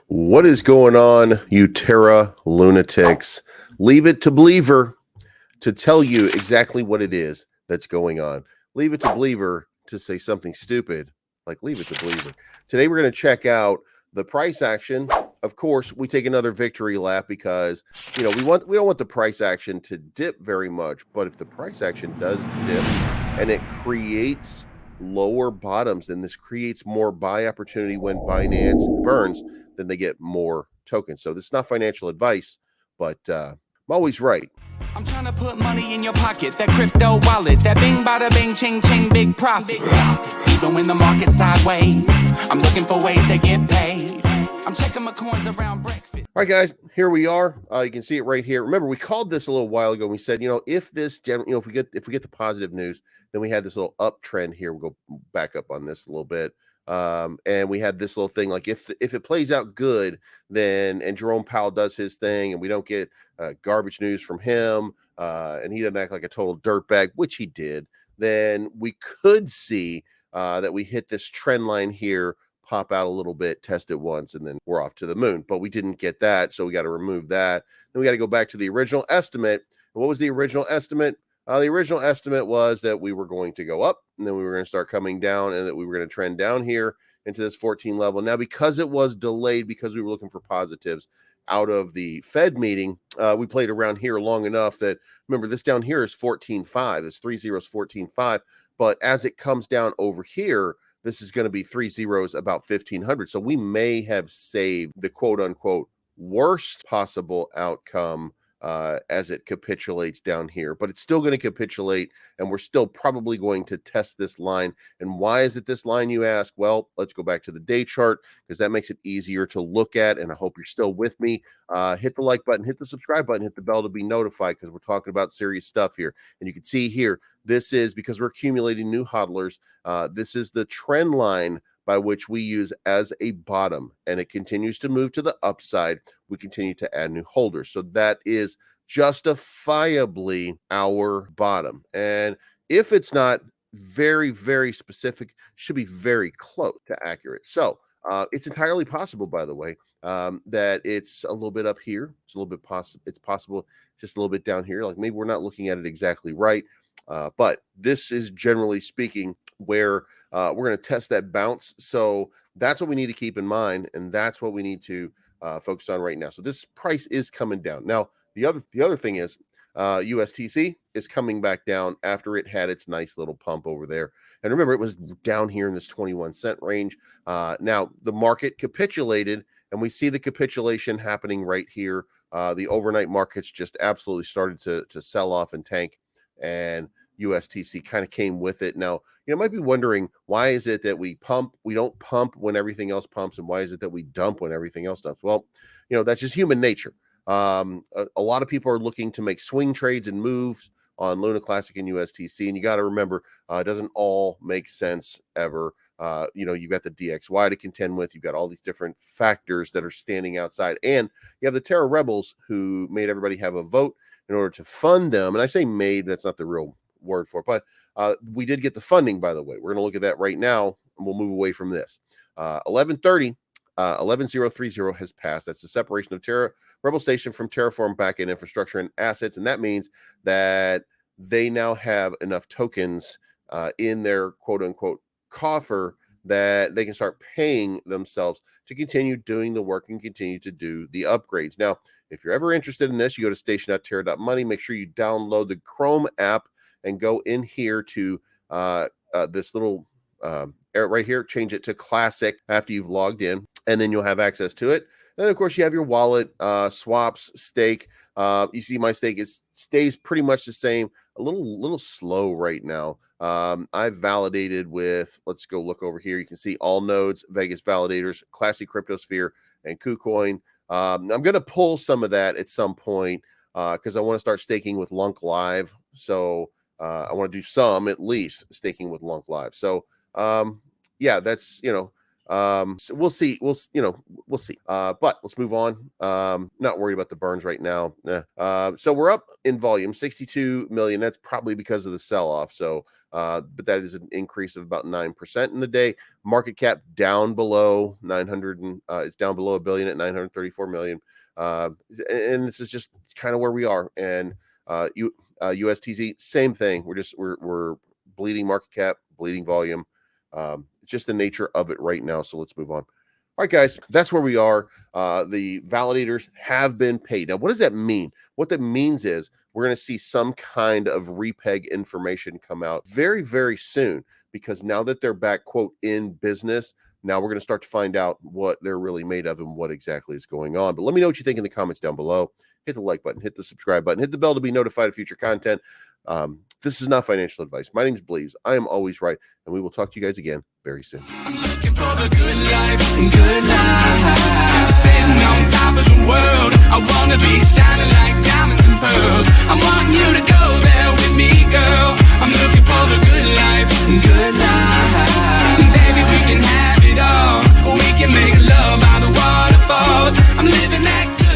What is going on, you Terra lunatics? Leave it to Believer to tell you exactly what it is that's going on. Leave it to Believer to say something stupid, like leave it to Believer. Today we're going to check out the price action. Of course, we take another victory lap because we don't want the price action to dip very much, but if the price action does dip and it creates lower bottoms, then this creates more buy opportunity when Binance burns, then they get more tokens. So this is not financial advice, but I'm always right. I'm trying to put money in your pocket, that crypto wallet, that bing bada bing ching ching big profit. Even when the market's sideways, I'm looking for ways to get paid. I'm checking my coins around breakfast. All right, guys, here we are. You can see it right here. Remember, we called this a little while ago. We said, if this, if we get the positive news, then we had this little uptrend here. We'll go back up on this a little bit. And we had this little thing like if it plays out good, then and Jerome Powell does his thing, and we don't get garbage news from him, and he doesn't act like a total dirtbag, which he did, then we could see that we hit this trend line here, pop out a little bit, test it once, and then we're off to the moon. But we didn't get that, so we got to remove that. Then we got to go back to the original estimate. And what was the original estimate? The original estimate was that we were going to go up, and then we were going to start coming down, and that we were going to trend down here into this 14 level. Now, because it was delayed, because we were looking for positives out of the Fed meeting, we played around here long enough that, remember, this down here is 14.5. This 3 zeros 14.5. But as it comes down over here, this is going to be 3 zeros about 1,500. So we may have saved the quote unquote worst possible outcome as it capitulates down here, but it's still going to capitulate, and we're still probably going to test this line. And why is it this line, you ask? Well, let's go back to the day chart because that makes it easier to look at, and I hope you're still with me. Hit the like button, hit the subscribe button, hit the bell to be notified because we're talking about serious stuff here. And you can see here, this is because we're accumulating new hodlers. This is the trend line by which we use as a bottom, and it continues to move to the upside. We continue to add new holders. So that is justifiably our bottom. And if it's not very, very specific, should be very close to accurate. So it's entirely possible, by the way, that it's a little bit up here. It's a little bit possible. It's possible just a little bit down here. Like maybe we're not looking at it exactly right. But this is generally speaking where we're going to test that bounce. So that's what we need to keep in mind, and that's what we need to focus on right now. So this price is coming down. Now, the other thing is USTC is coming back down after it had its nice little pump over there. And remember, it was down here in this 21-cent range. Now, the market capitulated, and we see the capitulation happening right here. The overnight markets just absolutely started to sell off and tank, and USTC kind of came with it. Now, you might be wondering, why is it that we don't pump when everything else pumps, and why is it that we dump when everything else dumps? Well, that's just human nature. A lot of people are looking to make swing trades and moves on Luna Classic and USTC, and you got to remember, it doesn't all make sense ever. You've got the DXY to contend with. You've got all these different factors that are standing outside, and you have the Terra Rebels who made everybody have a vote in order to fund them. And I say made, that's not the real word for it, but we did get the funding, by the way. We're going to look at that right now, and we'll move away from this. 1130, 11030 has passed. That's the separation of Terra Rebel Station from Terraform backend infrastructure and assets, and that means that they now have enough tokens in their quote-unquote coffer that they can start paying themselves to continue doing the work and continue to do the upgrades. Now, if you're ever interested in this, you go to station.terra.money. Make sure you download the Chrome app and go in here to this little right here, change it to classic after you've logged in, and then you'll have access to it. Then, of course, you have your wallet, swaps, stake. You see my stake stays pretty much the same, a little slow right now. I've validated with, let's go look over here. You can see all nodes, Vegas validators, Classic Cryptosphere, and KuCoin. I'm going to pull some of that at some point because I want to start staking with LUNC Live. So I want to do some, at least, staking with LUNC Live. So yeah, that's, So we'll see. We'll see. But let's move on. Not worried about the burns right now. So we're up in volume, 62 million. That's probably because of the sell-off. So, but that is an increase of about 9% in the day. Market cap down below 900, and it's down below $1 billion at 934 million. And this is just kind of where we are. And USTZ, same thing. We're bleeding market cap, bleeding volume. It's just the nature of it right now. So let's move on. All right, guys, that's where we are. The validators have been paid. Now, what does that mean? What that means is we're going to see some kind of repeg information come out very, very soon, because now that they're back, quote, in business, now we're going to start to find out what they're really made of and what exactly is going on. But let me know what you think in the comments down below. Hit the like button, hit the subscribe button, hit the bell to be notified of future content. This is not financial advice. My name's Bleez. I am always right, and we will talk to you guys again very soon. I'm looking for the good life, good life. Sitting on top of the world, I wanna be shining.